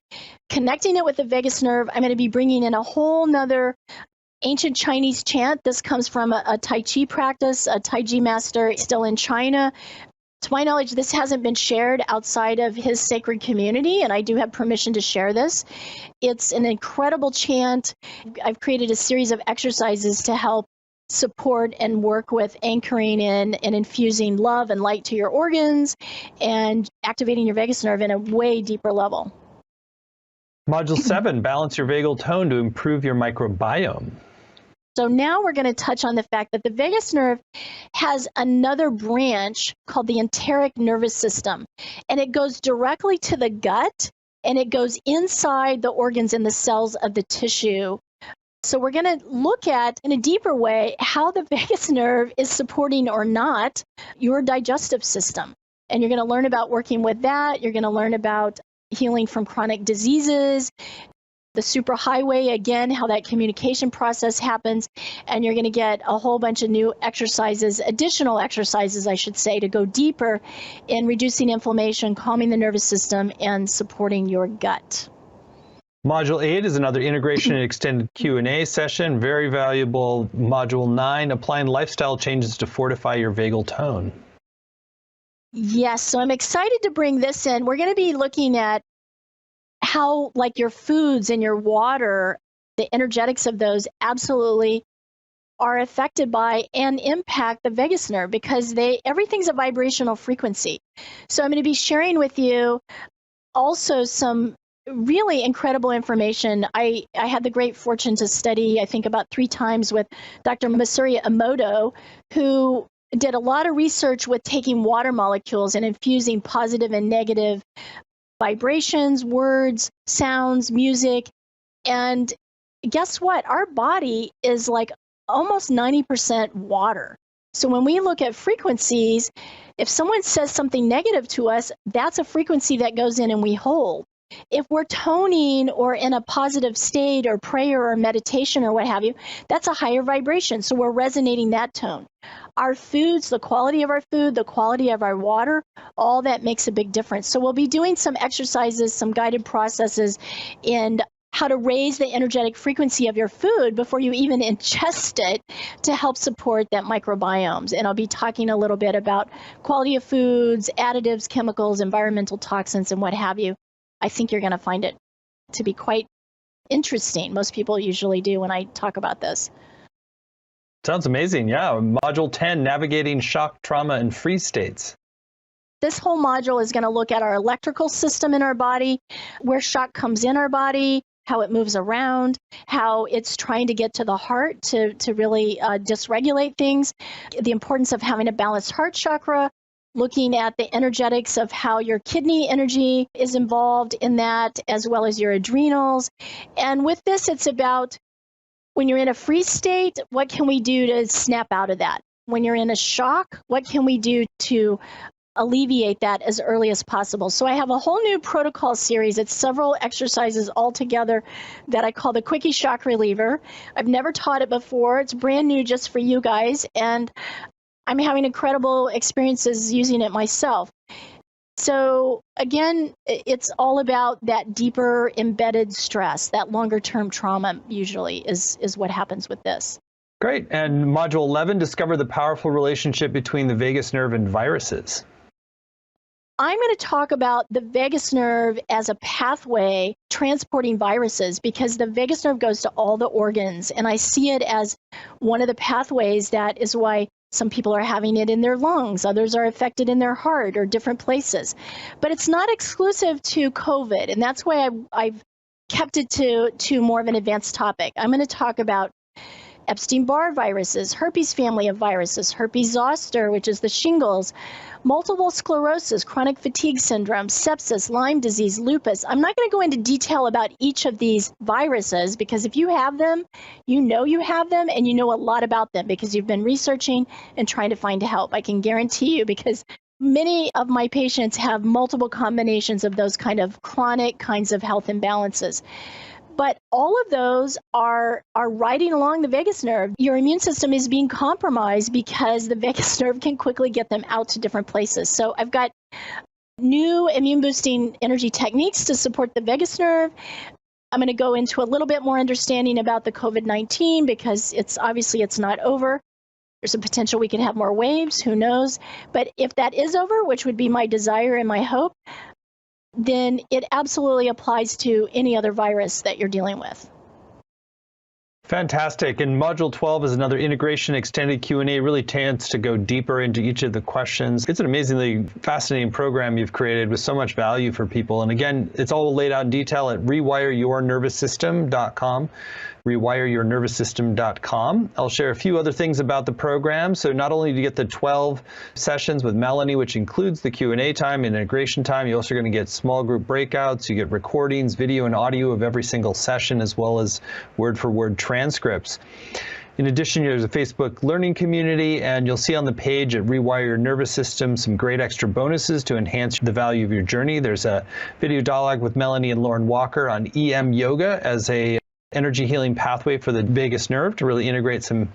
B: connecting it with the vagus nerve. I'm going to be bringing in a whole nother ancient Chinese chant. This comes from a Tai Chi practice, a Tai Chi master still in China. To my knowledge, this hasn't been shared outside of his sacred community, and I do have permission to share this. It's an incredible chant. I've created a series of exercises to help support and work with anchoring in and infusing love and light to your organs and activating your vagus nerve in a way deeper level.
A: Module 7, balance your vagal tone to improve your microbiome.
B: So now we're going to touch on the fact that the vagus nerve has another branch called the enteric nervous system, and it goes directly to the gut, and it goes inside the organs and the cells of the tissue. So we're going to look at, in a deeper way, how the vagus nerve is supporting or not your digestive system. And you're going to learn about working with that. You're going to learn about healing from chronic diseases, the superhighway, again, how that communication process happens. And you're going to get a whole bunch of new exercises, additional exercises, I should say, to go deeper in reducing inflammation, calming the nervous system, and supporting your gut.
A: Module 8 is another integration and extended Q&A session. Very valuable. Module 9, applying lifestyle changes to fortify your vagal tone.
B: Yes, so I'm excited to bring this in. We're going to be looking at how, like, your foods and your water, the energetics of those absolutely are affected by and impact the vagus nerve, because everything's a vibrational frequency. So I'm going to be sharing with you also some really incredible information. I had the great fortune to study, I think, about 3 times with Dr. Masaru Emoto, who did a lot of research with taking water molecules and infusing positive and negative vibrations, words, sounds, music. And guess what? Our body is like almost 90% water. So when we look at frequencies, if someone says something negative to us, that's a frequency that goes in and we hold. If we're toning or in a positive state or prayer or meditation or what have you, that's a higher vibration. So we're resonating that tone. Our foods, the quality of our food, the quality of our water, all that makes a big difference. So we'll be doing some exercises, some guided processes in how to raise the energetic frequency of your food before you even ingest it to help support that microbiomes. And I'll be talking a little bit about quality of foods, additives, chemicals, environmental toxins, and what have you. I think you're going to find it to be quite interesting. Most people usually do when I talk about this.
A: Sounds amazing. Yeah. Module 10, navigating shock, trauma, and freeze states.
B: This whole module is going to look at our electrical system in our body, where shock comes in our body, how it moves around, how it's trying to get to the heart to really dysregulate things, the importance of having a balanced heart chakra, looking at the energetics of how your kidney energy is involved in that, as well as your adrenals. And with this, it's about when you're in a freeze state, what can we do to snap out of that? When you're in a shock, what can we do to alleviate that as early as possible? So I have a whole new protocol series. It's several exercises all together that I call the Quickie Shock Reliever. I've never taught it before. It's brand new just for you guys, and I'm having incredible experiences using it myself. So again, it's all about that deeper embedded stress, that longer term trauma usually is what happens with this.
A: Great. And Module 11, discover the powerful relationship between the vagus nerve and viruses.
B: I'm going to talk about the vagus nerve as a pathway transporting viruses, because the vagus nerve goes to all the organs, and I see it as one of the pathways. That is why some people are having it in their lungs, others are affected in their heart or different places. But it's not exclusive to COVID, and that's why I've kept it to more of an advanced topic. I'm going to talk about Epstein-Barr viruses, herpes family of viruses, herpes zoster, which is the shingles, multiple sclerosis, chronic fatigue syndrome, sepsis, Lyme disease, lupus. I'm not going to go into detail about each of these viruses, because if you have them, you have them, and you know a lot about them because you've been researching and trying to find help. I can guarantee you, because many of my patients have multiple combinations of those kind of chronic kinds of health imbalances. But all of those are riding along the vagus nerve. Your immune system is being compromised because the vagus nerve can quickly get them out to different places. So I've got new immune boosting energy techniques to support the vagus nerve. I'm going to go into a little bit more understanding about the COVID-19, because it's not over. There's a potential we could have more waves, who knows? But if that is over, which would be my desire and my hope, then it absolutely applies to any other virus that you're dealing with.
A: Fantastic. And Module 12 is another integration extended Q&A, really chance to go deeper into each of the questions. It's an amazingly fascinating program you've created with so much value for people. And again, it's all laid out in detail at rewireyournervoussystem.com. rewireyournervoussystem.com. I'll share a few other things about the program. So not only do you get the 12 sessions with Melanie, which includes the Q&A time and integration time, you're also going to get small group breakouts. You get recordings, video and audio of every single session, as well as word-for-word transcripts. In addition, there's a Facebook learning community, and you'll see on the page at Rewire Your Nervous System some great extra bonuses to enhance the value of your journey. There's a video dialogue with Melanie and Lauren Walker on EM yoga as a energy healing pathway for the vagus nerve to really integrate some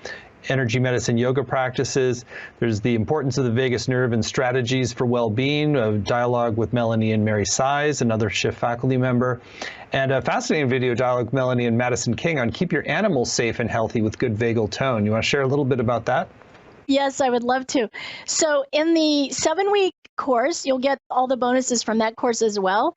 A: energy medicine yoga practices. There's the importance of the vagus nerve and strategies for well-being, a dialogue with Melanie and Mary Size, another Shift faculty member, and a fascinating video dialogue with Melanie and Madison King on keep your animals safe and healthy with good vagal tone. You want to share a little bit about that?
B: Yes, I would love to. So in the 7-week course, you'll get all the bonuses from that course as well.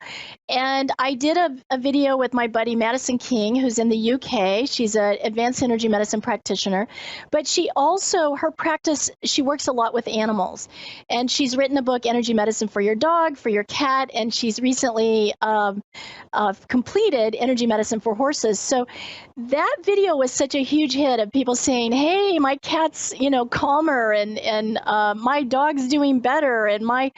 B: And I did a video with my buddy Madison King, who's in the UK. She's an advanced energy medicine practitioner, but she also, her practice, she works a lot with animals. And she's written a book, Energy Medicine for Your Dog, for Your Cat, and she's recently completed Energy Medicine for Horses. So that video was such a huge hit of people saying, hey, my cat's, calmer, and my dog's doing better, and my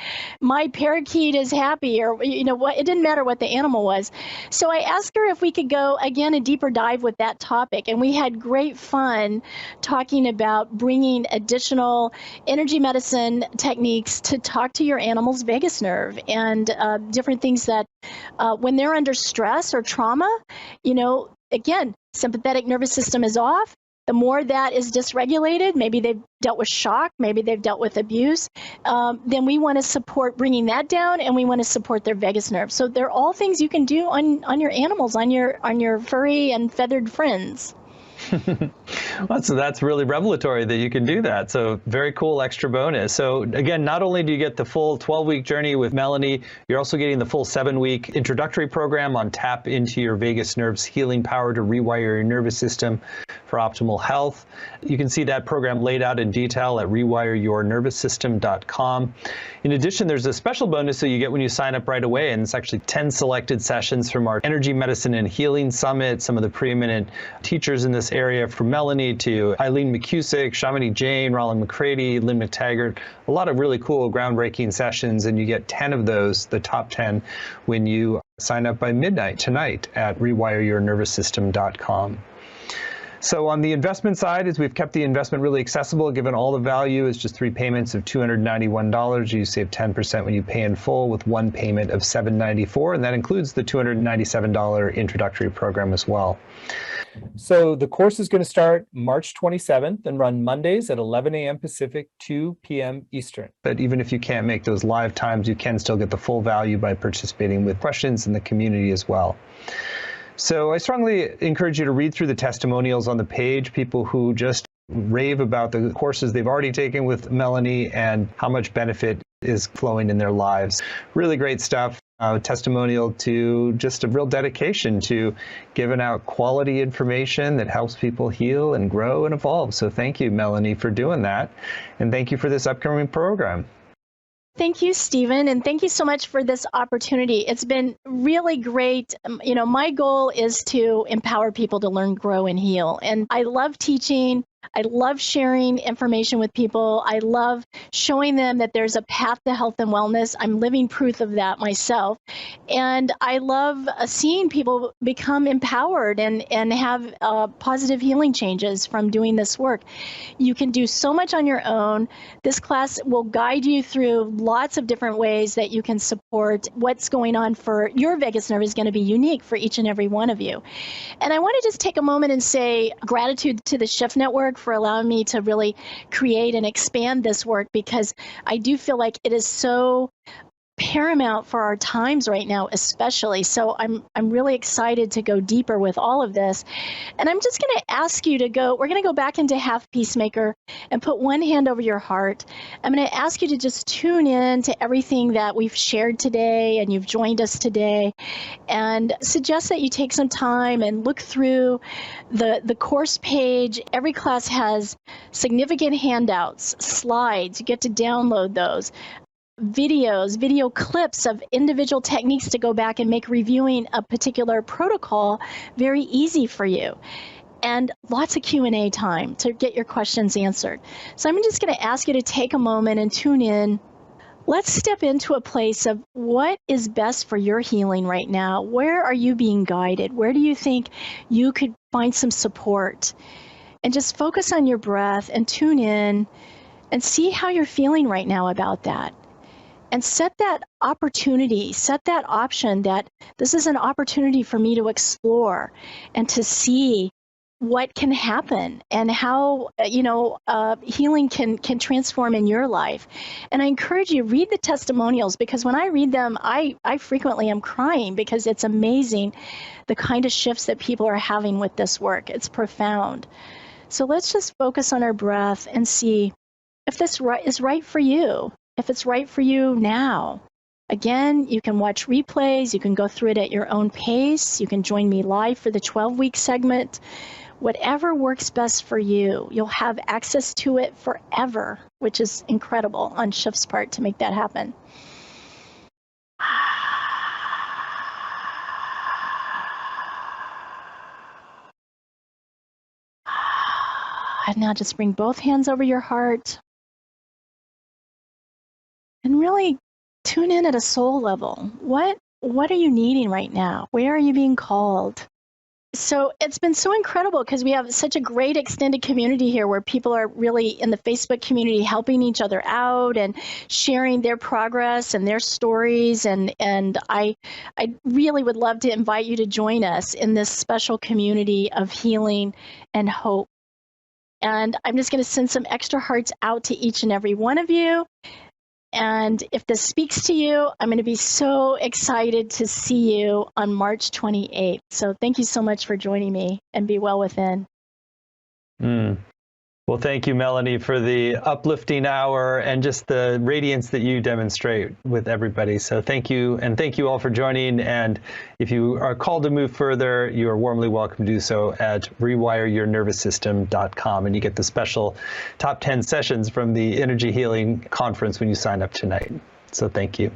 B: parakeet is happy, or what, it didn't matter what the animal was. So I asked her if we could go again a deeper dive with that topic, and we had great fun talking about bringing additional energy medicine techniques to talk to your animal's vagus nerve, and different things that when they're under stress or trauma, again, sympathetic nervous system is off. The more that is dysregulated, maybe they've dealt with shock, maybe they've dealt with abuse, then we want to support bringing that down, and we want to support their vagus nerve. So they're all things you can do on your animals, on your furry and feathered friends.
A: That's really revelatory that you can do that. So very cool extra bonus. So again, not only do you get the full 12-week journey with Melanie, you're also getting the full 7-week introductory program on tap into your vagus nerve's healing power to rewire your nervous system for optimal health. You can see that program laid out in detail at rewireyournervoussystem.com. In addition, there's a special bonus that you get when you sign up right away, and it's actually 10 selected sessions from our Energy Medicine and Healing Summit, some of the preeminent teachers in this area, from Melanie to Eileen McCusick, Shamini Jain, Roland McCready, Lynn McTaggart, a lot of really cool groundbreaking sessions, and you get 10 of those, the top 10, when you sign up by midnight tonight at rewireyournervoussystem.com. So on the investment side, is we've kept the investment really accessible, given all the value is just 3 payments of $291. You save 10% when you pay in full, with 1 payment of $794, and that includes the $297 introductory program as well. So the course is going to start March 27th and run Mondays at 11 a.m. Pacific, 2 p.m. Eastern. But even if you can't make those live times, you can still get the full value by participating with questions in the community as well. So I strongly encourage you to read through the testimonials on the page, people who just rave about the courses they've already taken with Melanie and how much benefit is flowing in their lives. Really great stuff. Testimonial to just a real dedication to giving out quality information that helps people heal and grow and evolve. So thank you, Melanie, for doing that. And thank you for this upcoming program.
B: Thank you, Stephen, and thank you so much for this opportunity. It's been really great. My goal is to empower people to learn, grow, and heal. And I love teaching. I love sharing information with people. I love showing them that there's a path to health and wellness. I'm living proof of that myself. And I love seeing people become empowered and have positive healing changes from doing this work. You can do so much on your own. This class will guide you through lots of different ways that you can support what's going on for your vagus nerve. Is going to be unique for each and every one of you. And I want to just take a moment and say gratitude to the Shift Network for allowing me to really create and expand this work, because I do feel like it is so paramount for our times right now, especially. So I'm really excited to go deeper with all of this. And I'm just going to ask you to we're going to go back into Half Peacemaker and put one hand over your heart. I'm going to ask you to just tune in to everything that we've shared today, and you've joined us today, and suggest that you take some time and look through the course page. Every class has significant handouts, slides. You get to download those. Video clips of individual techniques to go back and make reviewing a particular protocol very easy for you, and lots of Q&A time to get your questions answered. So I'm just going to ask you to take a moment and tune in. Let's step into a place of what is best for your healing right now. Where are you being guided? Where do you think you could find some support? And just focus on your breath and tune in and see how you're feeling right now about that. And set that opportunity, set that option that this is an opportunity for me to explore and to see what can happen and how, healing can transform in your life. And I encourage you, read the testimonials, because when I read them, I frequently am crying, because it's amazing the kind of shifts that people are having with this work. It's profound. So let's just focus on our breath and see if this is right for you. If it's right for you now. Again, you can watch replays, you can go through it at your own pace, you can join me live for the 12-week segment. Whatever works best for you, you'll have access to it forever, which is incredible on Shift's part to make that happen. And now just bring both hands over your heart. And really tune in at a soul level. What are you needing right now? Where are you being called? So it's been so incredible, because we have such a great extended community here, where people are really in the Facebook community helping each other out and sharing their progress and their stories. And I really would love to invite you to join us in this special community of healing and hope. And I'm just going to send some extra hearts out to each and every one of you. And if this speaks to you, I'm going to be so excited to see you on March 28th. So thank you so much for joining me, and be well within.
A: Mm. Well, thank you, Melanie, for the uplifting hour and just the radiance that you demonstrate with everybody. So thank you, and thank you all for joining. And if you are called to move further, you are warmly welcome to do so at rewireyournervoussystem.com. And you get the special top 10 sessions from the Energy Healing Conference when you sign up tonight. So thank you.